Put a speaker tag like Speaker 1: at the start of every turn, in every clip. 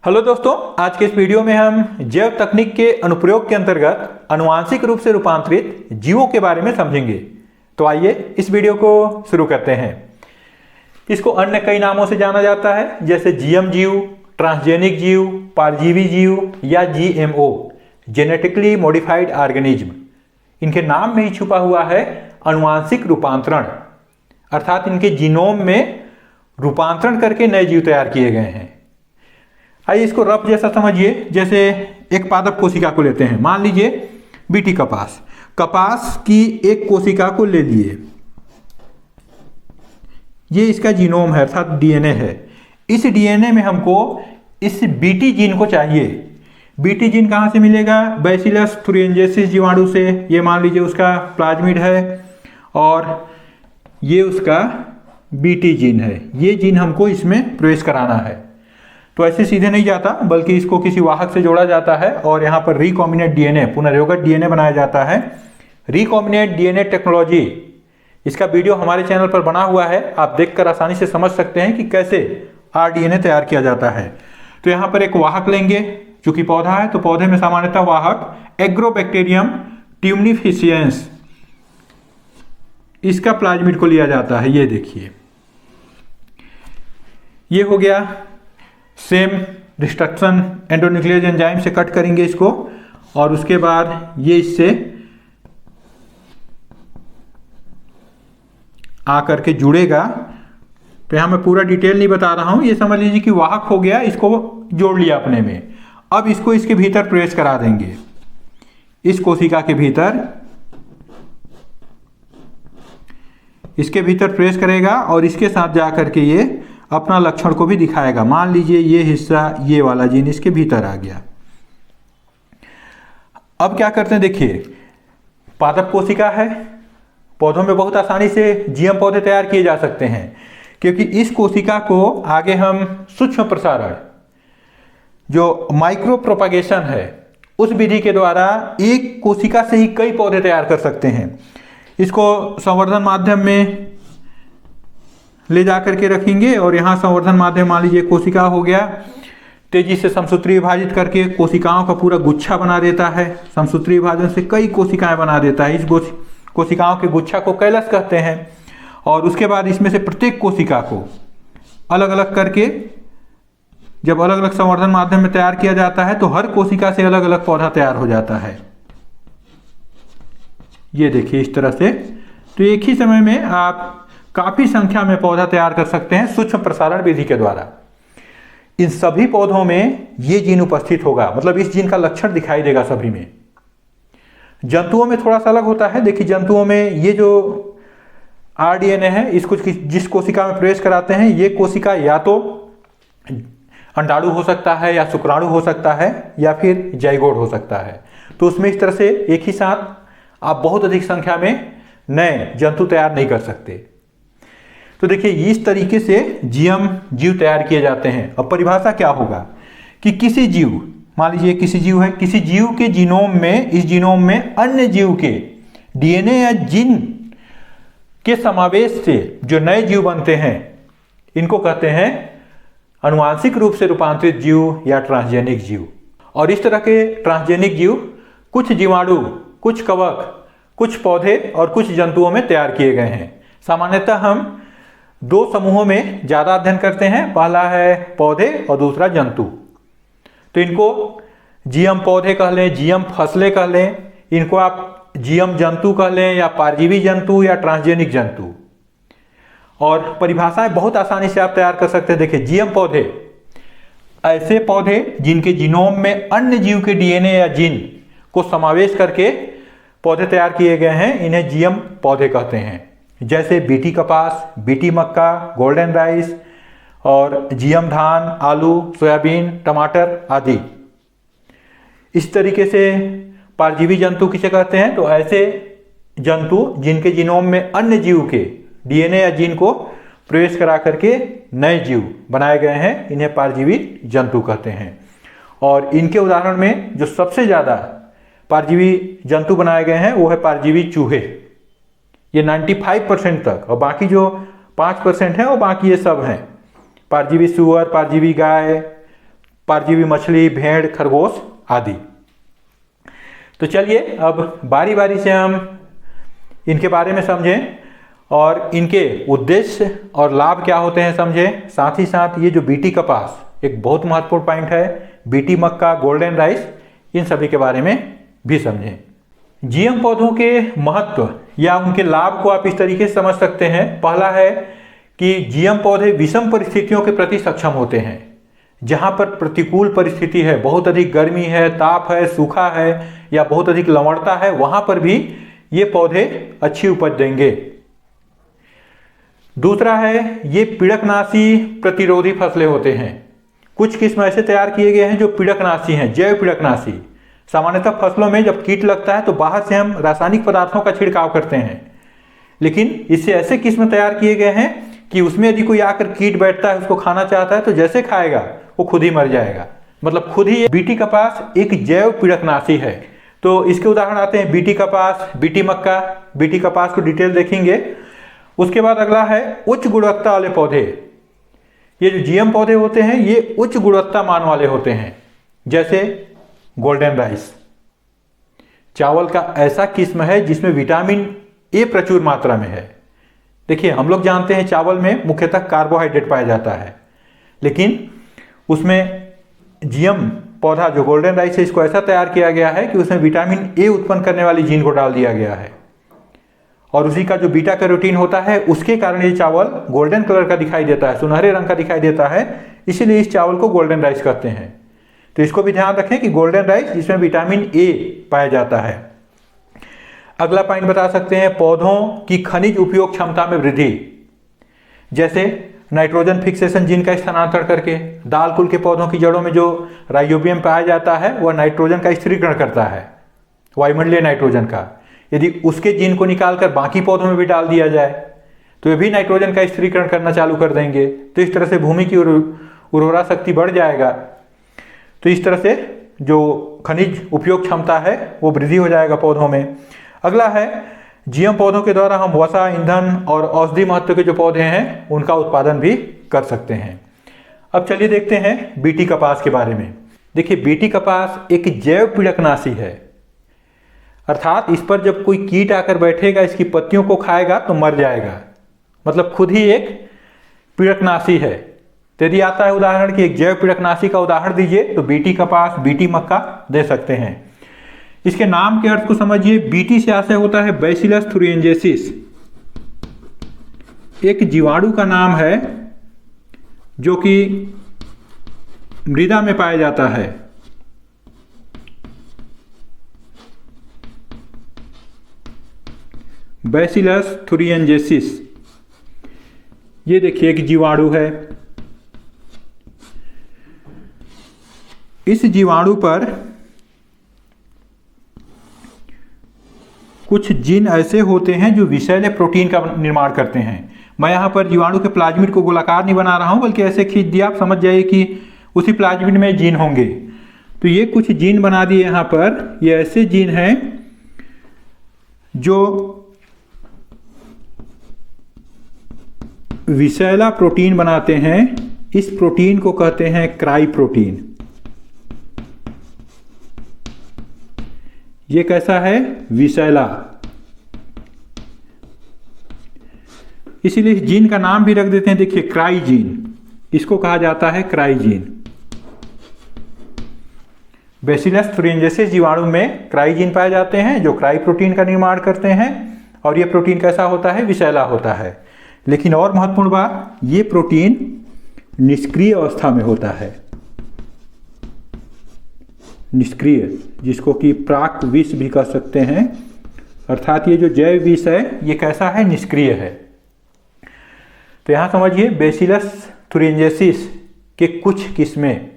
Speaker 1: Hello दोस्तों, आज के इस वीडियो में हम जैव तकनीक के अनुप्रयोग के अंतर्गत आनुवांशिक रूप से रूपांतरित जीवों के बारे में समझेंगे। तो आइए इस वीडियो को शुरू करते हैं। इसको अन्य कई नामों से जाना जाता है, जैसे जीएम जीव, ट्रांसजेनिक जीव, परजीवी जीव या जीएमओ, जेनेटिकली मॉडिफाइड ऑर्गेनिज्म। इनके नाम में ही छुपा हुआ है आनुवांशिक रूपांतरण, अर्थात इनके जीनोम में रूपांतरण करके नए जीव तैयार किए गए हैं। आइए इसको रफ जैसा समझिए। जैसे एक पादप कोशिका को लेते हैं, मान लीजिए बीटी कपास की एक कोशिका को ले लिए। ये इसका जीनोम है, अर्थात डीएनए है। इस डीएनए में हमको इस बीटी जीन को चाहिए। बीटी जीन कहाँ से मिलेगा? बैसिलस थुरिंजेसिस जीवाणु से। ये मान लीजिए उसका प्लाज्मिड है और ये उसका बीटी जीन है। ये जीन हमको इसमें प्रवेश कराना है। तो ऐसे सीधे नहीं जाता, बल्कि इसको किसी वाहक से जोड़ा जाता है और यहाँ पर रिकॉम्बिनेंट डीएनए, पुनर्योगक डीएनए बनाया जाता है। रिकॉम्बिनेंट डीएनए टेक्नोलॉजी, इसका वीडियो हमारे चैनल पर बना हुआ है, आप देखकर आसानी से समझ सकते हैं कि कैसे आरडीएनए तैयार किया जाता है। तो यहाँ पर एक वाहक लेंगे, चूंकि पौधा है तो पौधे में सामान्यतः वाहक एग्रोबैक्टीरियम ट्यूनिफिशियंस, इसका प्लाज्मिड को लिया जाता है। ये देखिए, ये हो गया। सेम डिस्ट्रक्शन एंडोन्यूक्लियस एंजाइम से कट करेंगे इसको और उसके बाद ये इससे आकर के जुड़ेगा। तो यहां मैं पूरा डिटेल नहीं बता रहा हूं, ये समझ लीजिए कि वाहक हो गया, इसको जोड़ लिया अपने में। अब इसको इसके भीतर प्रवेश करा देंगे, इस कोशिका के भीतर, इसके भीतर प्रवेश करेगा और इसके साथ जाकर के ये अपना लक्षण को भी दिखाएगा। मान लीजिए ये हिस्सा, ये वाला जीन इसके भीतर आ गया। अब क्या करते हैं, देखिए पादप कोशिका है, पौधों में बहुत आसानी से जीएम पौधे तैयार किए जा सकते हैं, क्योंकि इस कोशिका को आगे हम सूक्ष्म प्रसारण, जो माइक्रो प्रोपागेशन है, उस विधि के द्वारा एक कोशिका से ही कई पौधे तैयार कर सकते हैं। इसको संवर्धन माध्यम में ले जाकर के रखेंगे और यहाँ संवर्धन माध्यम, मान लीजिए कोशिका हो गया, तेजी से समसूत्री विभाजित करके कोशिकाओं का पूरा गुच्छा बना देता है। समसूत्री विभाजन से कई कोशिकाएं बना देता है। इस कोशिकाओं के गुच्छा को कैलस कहते हैं। और उसके बाद इसमें से प्रत्येक कोशिका को अलग अलग करके, जब अलग अलग संवर्धन माध्यम में तैयार किया जाता है तो हर कोशिका से अलग अलग पौधा तैयार हो जाता है। ये देखिए इस तरह से। तो एक ही समय में आप काफी संख्या में पौधा तैयार कर सकते हैं सूक्ष्म प्रसारण विधि के द्वारा। इन सभी पौधों में ये जीन उपस्थित होगा, मतलब इस जीन का लक्षण दिखाई देगा सभी में। जंतुओं में थोड़ा सा अलग होता है। देखिए जंतुओं में ये जो आरडीएनए है, इसको जिस कोशिका में प्रवेश कराते हैं, ये कोशिका या तो अंडाणु हो सकता है या शुक्राणु हो सकता है या फिर जाइगोट हो सकता है। तो उसमें इस तरह से एक ही साथ आप बहुत अधिक संख्या में नए जंतु तैयार नहीं कर सकते। तो देखिए इस तरीके से जीएम जीव तैयार किए जाते हैं। अब परिभाषा क्या होगा कि किसी जीव, मान लीजिए किसी जीव है, किसी जीव के जीनोम में, इस जीनोम में अन्य जीव के डीएनए या जीन के समावेश से जो नए जीव बनते हैं, इनको कहते हैं आनुवांशिक रूप से रूपांतरित जीव या ट्रांसजेनिक जीव। और इस तरह के ट्रांसजेनिक जीव कुछ जीवाणु, कुछ कवक, कुछ पौधे और कुछ जंतुओं में तैयार किए गए हैं। सामान्यतः हम दो समूहों में ज्यादा अध्ययन करते हैं, पहला है पौधे और दूसरा जंतु। तो इनको जीएम पौधे कह लें, जीएम फसलें कह लें, इनको आप जीएम जंतु कह लें या परजीवी जंतु या ट्रांसजेनिक जंतु। और परिभाषाएं बहुत आसानी से आप तैयार कर सकते हैं। देखिए जीएम पौधे ऐसे पौधे जिनके जीनोम में अन्य जीव के डीएनए या जीन को समावेश करके पौधे तैयार किए गए हैं, इन्हें जीएम पौधे कहते हैं। जैसे बीटी कपास, बीटी मक्का, गोल्डन राइस और जीएम धान, आलू, सोयाबीन, टमाटर आदि। इस तरीके से परजीवी जंतु किसे कहते हैं? तो ऐसे जंतु जिनके जीनोम में अन्य जीव के डीएनए या जीन को प्रवेश करा करके नए जीव बनाए गए हैं, इन्हें परजीवी जंतु कहते हैं। और इनके उदाहरण में जो सबसे ज़्यादा परजीवी जंतु बनाए गए हैं वो है परजीवी चूहे, ये 95% तक, और बाकी जो 5% है वो बाकी ये सब हैं। परजीवी सुअर, परजीवी गाय, परजीवी मछली, भेड़, खरगोश आदि। तो चलिए अब बारी बारी से हम इनके बारे में समझें और इनके उद्देश्य और लाभ क्या होते हैं समझें। साथ ही साथ ये जो बीटी कपास एक बहुत महत्वपूर्ण पॉइंट है, बीटी मक्का, गोल्डन राइस, इन सभी के बारे में भी समझें। जीएम पौधों के महत्व या उनके लाभ को आप इस तरीके से समझ सकते हैं। पहला है कि जीएम पौधे विषम परिस्थितियों के प्रति सक्षम होते हैं। जहां पर प्रतिकूल परिस्थिति है, बहुत अधिक गर्मी है, ताप है, सूखा है या बहुत अधिक लवणता है, वहां पर भी ये पौधे अच्छी उपज देंगे। दूसरा है, ये पीड़कनाशी प्रतिरोधी फसलें होते हैं। कुछ किस्म ऐसे तैयार किए गए हैं जो पीड़कनाशी हैं, जैव पीड़कनाशी। सामान्यतः फसलों में जब कीट लगता है तो बाहर से हम रासायनिक पदार्थों का छिड़काव करते हैं, लेकिन इससे ऐसे किस्म तैयार किए गए हैं कि उसमें यदि कोई आकर कीट बैठता है, उसको खाना चाहता है, तो जैसे खाएगा वो खुद ही मर जाएगा। मतलब खुद ही बीटी कपास एक जैव पीड़कनाशी है। तो इसके उदाहरण आते हैं बीटी कपास, बीटी मक्का। बीटी कपास को डिटेल देखेंगे। उसके बाद अगला है उच्च गुणवत्ता वाले पौधे। ये जो जीएम पौधे होते हैं ये उच्च गुणवत्ता मान वाले होते हैं, जैसे गोल्डन राइस। चावल का ऐसा किस्म है जिसमें विटामिन ए प्रचुर मात्रा में है। देखिए, हम लोग जानते हैं चावल में मुख्यतः कार्बोहाइड्रेट पाया जाता है, लेकिन उसमें जीएम पौधा जो गोल्डन राइस है, इसको ऐसा तैयार किया गया है कि उसमें विटामिन ए उत्पन्न करने वाली जीन को डाल दिया गया है, और उसी का जो बीटा कैरोटीन होता है उसके कारण ये चावल गोल्डन कलर का दिखाई देता है, सुनहरे रंग का दिखाई देता है। इसीलिए इस चावल को गोल्डन राइस कहते हैं। तो इसको भी ध्यान रखें कि गोल्डन राइस जिसमें विटामिन ए पाया जाता है। अगला पॉइंट बता सकते हैं, पौधों की खनिज उपयोग क्षमता में वृद्धि। जैसे नाइट्रोजन फिक्सेशन जीन का स्थानांतरण करके दाल कुल के पौधों की जड़ों में जो राइजोबियम पाया जाता है वह नाइट्रोजन का स्थिरीकरण करता है, वायुमंडलीय नाइट्रोजन का। यदि उसके जीन को निकालकर बाकी पौधों में भी डाल दिया जाए तो ये भी नाइट्रोजन का स्थिरीकरण करना चालू कर देंगे। तो इस तरह से भूमि की उर्वरा शक्ति बढ़ जाएगा। तो इस तरह से जो खनिज उपयोग क्षमता है वो वृद्धि हो जाएगा पौधों में। अगला है, जीएम पौधों के द्वारा हम वसा, ईंधन और औषधि महत्व के जो पौधे हैं उनका उत्पादन भी कर सकते हैं। अब चलिए देखते हैं बीटी कपास के बारे में। देखिए, बीटी कपास एक जैव पीड़कनाशी है, अर्थात इस पर जब कोई कीट आकर बैठेगा, इसकी पत्तियों को खाएगा तो मर जाएगा। मतलब खुद ही एक पीड़कनाशी है। तो यदि आता है उदाहरण कि एक जैव पीड़कनाशी का उदाहरण दीजिए तो बीटी कपास, बीटी मक्का दे सकते हैं। इसके नाम के अर्थ को समझिए। बीटी से आशय होता है बैसिलस थुरिएंजेसिस, एक जीवाणु का नाम है जो कि मृदा में पाया जाता है। बैसिलस थुरिएंजेसिस, ये देखिए एक जीवाणु है। इस जीवाणु पर कुछ जीन ऐसे होते हैं जो विषैले प्रोटीन का निर्माण करते हैं। मैं यहाँ पर जीवाणु के प्लाज्मिड को गोलाकार नहीं बना रहा हूँ, बल्कि ऐसे खींच दिया, आप समझ जाइए कि उसी प्लाज्मिड में जीन होंगे। तो ये कुछ जीन बना दिए यहाँ पर। ये ऐसे जीन हैं जो विषैला प्रोटीन बनाते हैं। इस प्रोटीन को कहते हैं क्राई प्रोटीन। ये कैसा है? विषैला। इसीलिए इस जीन का नाम भी रख देते हैं, देखिए क्राई जीन, इसको कहा जाता है क्राई जीन। बैसिलस थुरिएंजेसिस जीवाणु में क्राई जीन पाए जाते हैं जो क्राई प्रोटीन का निर्माण करते हैं, और ये प्रोटीन कैसा होता है? विषैला होता है। लेकिन और महत्वपूर्ण बात, ये प्रोटीन निष्क्रिय अवस्था में होता है। निष्क्रिय, जिसको कि प्राक विष भी कह सकते हैं, अर्थात ये जो जैव विष है ये कैसा है? निष्क्रिय है। तो यहां समझिए, बैसिलस थुरिएंजेसिस के कुछ किस्में,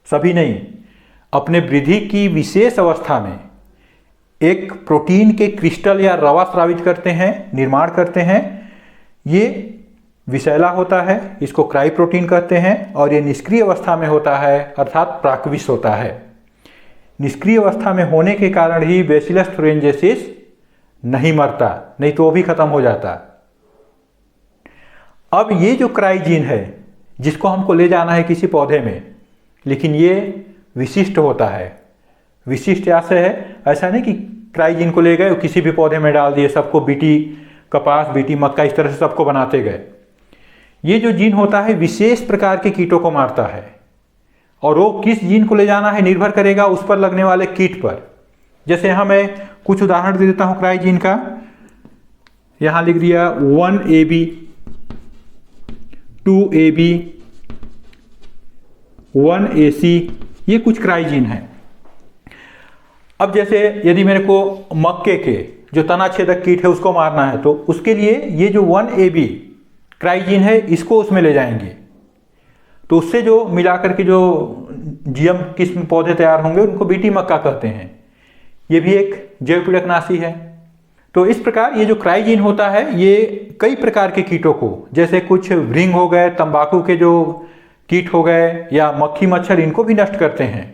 Speaker 1: सभी नहीं, अपने वृद्धि की विशेष अवस्था में एक प्रोटीन के क्रिस्टल या रवा स्रावित करते हैं, निर्माण करते हैं। ये विषैला होता है, इसको क्राई प्रोटीन कहते हैं, और ये निष्क्रिय अवस्था में होता है, अर्थात प्राकविष होता है। निष्क्रिय अवस्था में होने के कारण ही बैसिलस थुरिएंजेसिस नहीं मरता, नहीं तो वो भी खत्म हो जाता। अब ये जो क्राई जीन है जिसको हमको ले जाना है किसी पौधे में, लेकिन ये विशिष्ट होता है। विशिष्ट ऐसे है, ऐसा नहीं कि क्राइजीन को ले गए किसी भी पौधे में डाल दिए, सबको बीटी कपास, बीटी मक्का, इस तरह से सबको बनाते गए। ये जो जीन होता है विशेष प्रकार के कीटों को मारता है, और वो किस जीन को ले जाना है निर्भर करेगा उस पर लगने वाले कीट पर। जैसे यहाँ मैं कुछ उदाहरण दे देता हूँ क्राइजीन का। यहाँ लिख दिया 1AB, 2AB, 1AC, ये कुछ क्राइजीन है। अब जैसे यदि मेरे को मक्के के जो तना छेदक कीट है उसको मारना है, तो उसके लिए ये जो 1AB क्राइजीन है इसको उसमें ले जाएंगे, तो उससे जो मिलाकर के जो जीएम किस्म पौधे तैयार होंगे उनको बीटी मक्का कहते हैं। ये भी एक जैव पीड़कनाशी है। तो इस प्रकार ये जो क्राइजीन होता है ये कई प्रकार के कीटों को, जैसे कुछ भृंग हो गए, तंबाकू के जो कीट हो गए, या मक्खी मच्छर, इनको भी नष्ट करते हैं।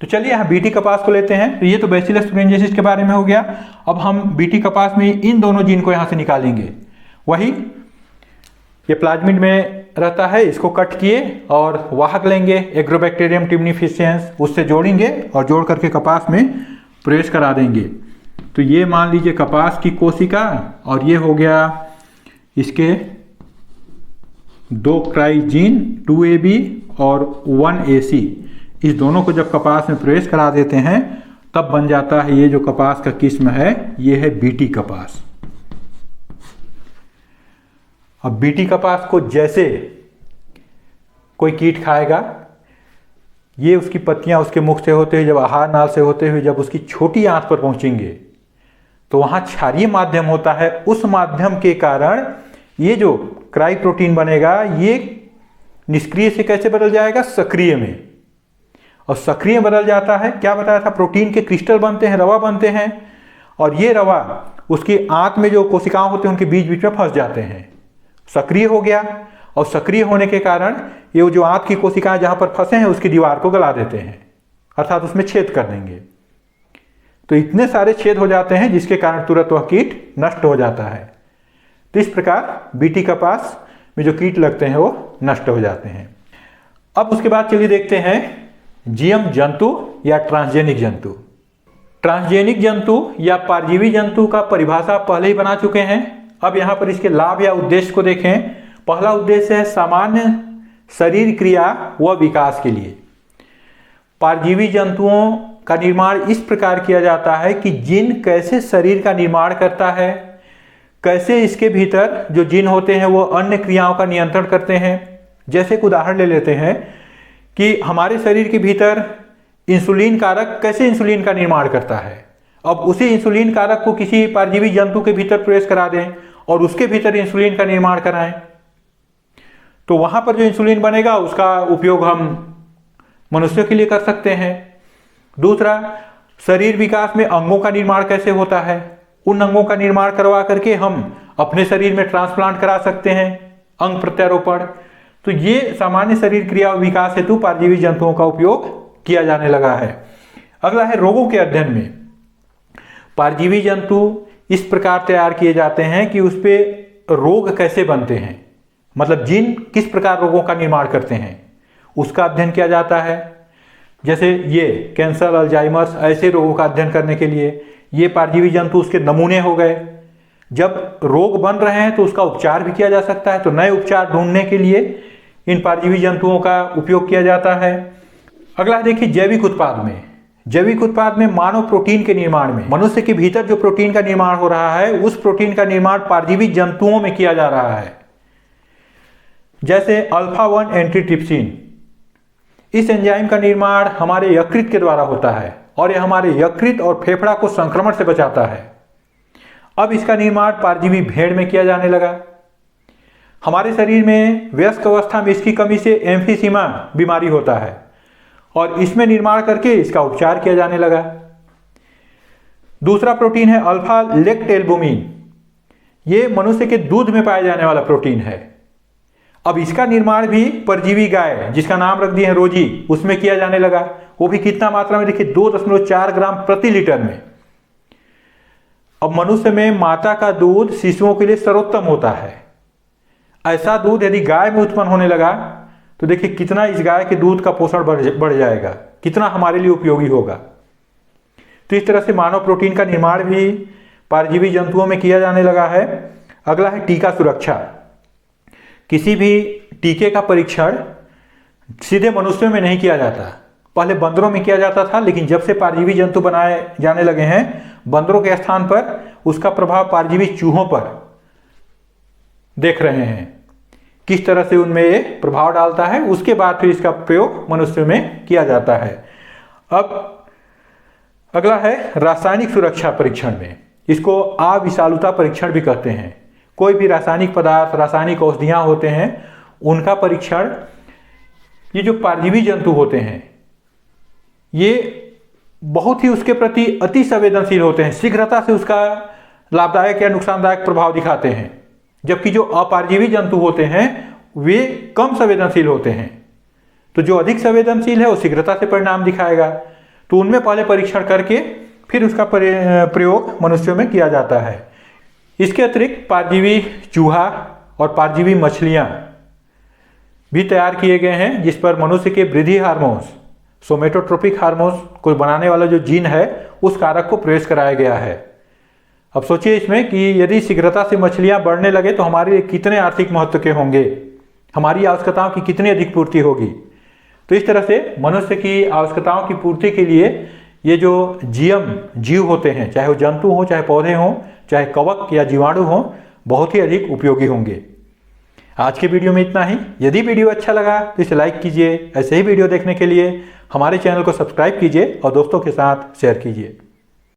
Speaker 1: तो चलिए यहाँ बीटी कपास को लेते हैं। तो ये तो बैसिलस तुरिनजेसिस के बारे में हो गया। अब हम बीटी कपास में इन दोनों जीन को यहाँ से निकालेंगे। वही ये प्लाज्मिड में रहता है, इसको कट किए और वाहक लेंगे एग्रोबैक्टीरियम टिमनिफिशियंस, उससे जोड़ेंगे और जोड़ करके कपास में प्रवेश करा देंगे। तो ये मान लीजिए कपास की कोशिका, और ये हो गया इसके 2 क्राइजीन 2AB और 1AC। इस दोनों को जब कपास में प्रवेश करा देते हैं तब बन जाता है ये जो कपास का किस्म है, ये है बीटी कपास। अब बीटी कपास को जैसे कोई कीट खाएगा, ये उसकी पत्तियां उसके मुख से होते हुए, जब आहार नाल से होते हुए जब उसकी छोटी आंत पर पहुंचेंगे तो वहां क्षारीय माध्यम होता है। उस माध्यम के कारण ये जो क्राई प्रोटीन बनेगा ये निष्क्रिय से कैसे बदल जाएगा, सक्रिय में। और सक्रिय बदल जाता है, क्या बताया था, प्रोटीन के क्रिस्टल बनते हैं, रवा बनते हैं, और ये रवा उसकी आंत में जो कोशिकाएं होती हैं उनके बीच बीच में फंस जाते हैं। सक्रिय हो गया, और सक्रिय होने के कारण ये जो आंत की कोशिकाएं जहां पर फंसे हैं उसकी दीवार को गला देते हैं, अर्थात उसमें छेद कर देंगे। तो इतने सारे छेद हो जाते हैं जिसके कारण तुरंत वह कीट नष्ट हो जाता है। तो इस प्रकार बीटी कपास में जो कीट लगते हैं वो नष्ट हो जाते हैं। अब उसके बाद चलिए देखते हैं जीएम जंतु या ट्रांसजेनिक जंतु। ट्रांसजेनिक जंतु या परजीवी जंतु का परिभाषा पहले ही बना चुके हैं। अब यहाँ पर इसके लाभ या उद्देश्य को देखें। पहला उद्देश्य है सामान्य शरीर क्रिया व विकास के लिए। परजीवी जंतुओं का निर्माण इस प्रकार किया जाता है कि जिन कैसे शरीर का निर्माण करता है, कैसे इसके भीतर जो जीन होते हैं वो अन्य क्रियाओं का नियंत्रण करते हैं। जैसे एक उदाहरण ले लेते हैं कि हमारे शरीर के भीतर इंसुलिन कारक कैसे इंसुलिन का निर्माण करता है। अब उसी इंसुलिन कारक को किसी परजीवी जंतु के भीतर प्रवेश करा दें और उसके भीतर इंसुलिन का निर्माण कराएं, तो वहां पर जो इंसुलिन बनेगा उसका उपयोग हम मनुष्यों के लिए कर सकते हैं। दूसरा, शरीर विकास में अंगों का निर्माण कैसे होता है, उन अंगों का निर्माण करवा करके हम अपने शरीर में ट्रांसप्लांट करा सकते हैं, अंग प्रत्यारोपण। तो ये सामान्य शरीर क्रिया विकास हेतु परजीवी जंतुओं का उपयोग किया जाने लगा है। अगला है रोगों के अध्ययन में। परजीवी जंतु इस प्रकार तैयार किए जाते हैं कि उस पे रोग कैसे बनते हैं, मतलब जीन किस प्रकार रोगों का निर्माण करते हैं उसका अध्ययन किया जाता है। जैसे ये कैंसर, अल्जाइमर्स, ऐसे रोगों का अध्ययन करने के लिए ये परजीवी जंतु उसके नमूने हो गए। जब रोग बन रहे हैं तो उसका उपचार भी किया जा सकता है, तो नए उपचार ढूंढने के लिए इन परजीवी जंतुओं का उपयोग किया जाता है। अगला देखिए जैविक उत्पाद में। जैविक उत्पाद में मानव प्रोटीन के निर्माण में, मनुष्य के भीतर जो प्रोटीन का निर्माण हो रहा है उस प्रोटीन का निर्माण परजीवी जंतुओं में किया जा रहा है। जैसे अल्फा 1 एंटीट्रिप्सिन, इस एंजाइम का निर्माण हमारे यकृत के द्वारा होता है और यह हमारे यकृत और फेफड़ा को संक्रमण से बचाता है। अब इसका निर्माण परजीवी भेड़ में किया जाने लगा। हमारे शरीर में वयस्क अवस्था में इसकी कमी से एम्फीसीमा बीमारी होता है और इसमें निर्माण करके इसका उपचार किया जाने लगा। दूसरा प्रोटीन है अल्फा लेक्टेल्बुमिन, ये मनुष्य के दूध में पाया जाने वाला प्रोटीन है। अब इसका निर्माण भी परजीवी गाय, जिसका नाम रख दिए हैं रोजी, उसमें किया जाने लगा। वो भी कितना मात्रा में, देखिए 2.4 ग्राम प्रति लीटर में। अब मनुष्य में माता का दूध शिशुओं के लिए सर्वोत्तम होता है। ऐसा दूध यदि गाय में उत्पन्न होने लगा तो देखिए कितना इस गाय के दूध का पोषण बढ़ जाएगा, कितना हमारे लिए उपयोगी होगा। तो इस तरह से मानव प्रोटीन का निर्माण भी परजीवी जंतुओं में किया जाने लगा है। अगला है टीका सुरक्षा। किसी भी टीके का परीक्षण सीधे मनुष्यों में नहीं किया जाता, पहले बंदरों में किया जाता था, लेकिन जब से परजीवी जंतु बनाए जाने लगे हैं, बंदरों के स्थान पर उसका प्रभाव परजीवी चूहों पर देख रहे हैं, किस तरह से उनमें ये प्रभाव डालता है। उसके बाद फिर इसका प्रयोग मनुष्यों में किया जाता है। अब अगला है रासायनिक सुरक्षा परीक्षण में, इसको अविषालुता परीक्षण भी कहते हैं। कोई भी रासायनिक पदार्थ, रासायनिक औषधियां होते हैं, उनका परीक्षण ये जो परजीवी जंतु होते हैं ये बहुत ही उसके प्रति अति संवेदनशील होते हैं, शीघ्रता से उसका लाभदायक या नुकसानदायक प्रभाव दिखाते हैं, जबकि जो अपरजीवी जंतु होते हैं वे कम संवेदनशील होते हैं। तो जो अधिक संवेदनशील है वो शीघ्रता से परिणाम दिखाएगा। तो उनमें पहले परीक्षण करके फिर उसका प्रयोग मनुष्यों में किया जाता है। इसके अतिरिक्त परजीवी चूहा और परजीवी मछलियां भी तैयार किए गए हैं, जिस पर मनुष्य के वृद्धि हार्मोन्स, सोमेटोट्रोपिक हार्मोन्स को बनाने वाला जो जीन है उस कारक को प्रवेश कराया गया है। अब सोचिए इसमें कि यदि शीघ्रता से मछलियां बढ़ने लगे तो हमारे लिए कितने आर्थिक महत्व के होंगे, हमारी आवश्यकताओं की कितनी अधिक पूर्ति होगी। तो इस तरह से मनुष्य की आवश्यकताओं की पूर्ति के लिए ये जो जीव होते हैं, चाहे वो जंतु हों, चाहे पौधे हों, चाहे कवक या जीवाणु हों, बहुत ही अधिक उपयोगी होंगे। आज के वीडियो में इतना ही। यदि वीडियो अच्छा लगा तो इसे लाइक कीजिए। ऐसे ही वीडियो देखने के लिए हमारे चैनल को सब्सक्राइब कीजिए और दोस्तों के साथ शेयर कीजिए।